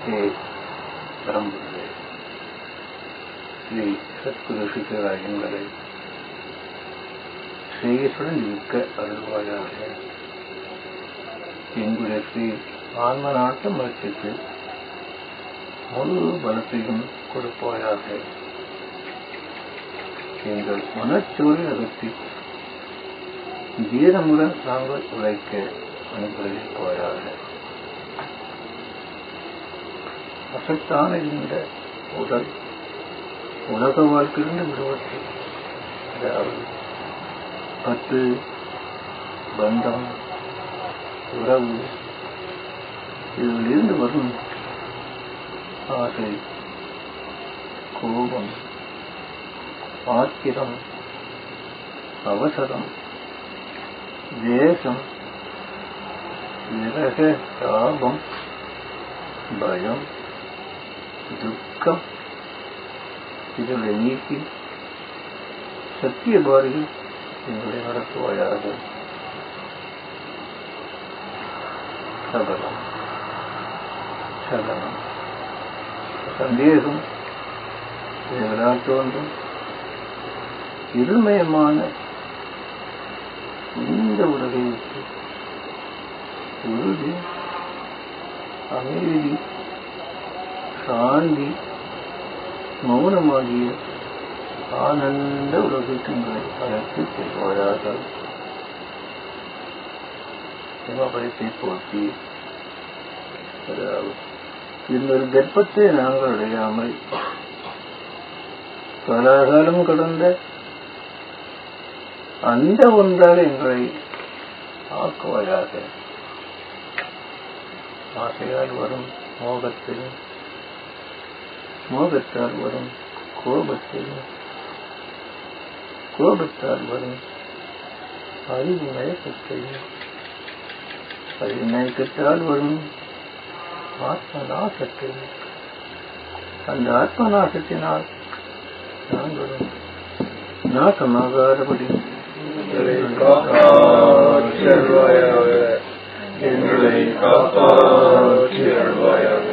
விரும்புகிறேன். ஸ்ரீ சத்குரு சித்தராஜங்களை ஸ்ரேயசுடன் இருக்க அருள்வாயாக. எங்களுடைய ஸ்ரீ ஆன்ம நாட்டு முயற்சிக்கு முழு பலத்தையும் கொடுப்பாயாக. எங்கள் மனச்சோரை அகற்றி தீரமுடன் நாங்கள் உழைக்க அனுபவிப்பாயாக. அசத்தான இந்த உடல் உலக வாழ்க்கையிலிருந்து விடுவதை, அதாவது பற்று, பந்தம், உறவு, இதிலிருந்து வரும் ஆசை, கோபம், ஆத்திரம், அவசரம், தேசம், விரக, தாபம், பயம், துக்கம், இதனை நீக்கி சத்திய பாரியில் எங்களை நடத்துவாயாக. சபலம், சலனம், சந்தேகம் இதனால் தோன்றும் இருமயமான இந்த உலகை விட்டு உறுதி, அமைதி, சாந்தி, மௌனமாகிய ஆனந்த உலகங்களை அழைத்து செல்வாயாக. சிவபயத்தை போற்றி, அதாவது இன்னொரு கர்ப்பத்தை நாங்கள் அடையாமல் காலாகாலம் கடந்த அந்த ஒன்றாக எங்களை ஆக்குவாயாக. ஆசையால் வரும் மோகத்தையும், மோகத்தால் வரும் கோபத்தையும், கோபத்தால் வரும் அறிவு மயக்கத்தையும், அறிவு மயக்கத்தால் வரும் ஆத்ம நாசத்தையும், அந்த ஆத்ம நாசத்தினால் நாங்களும் நாசமாகாதபடி எங்களை காப்பாற்றுவாயாக. எங்களை காப்பாற்றுவாயாக.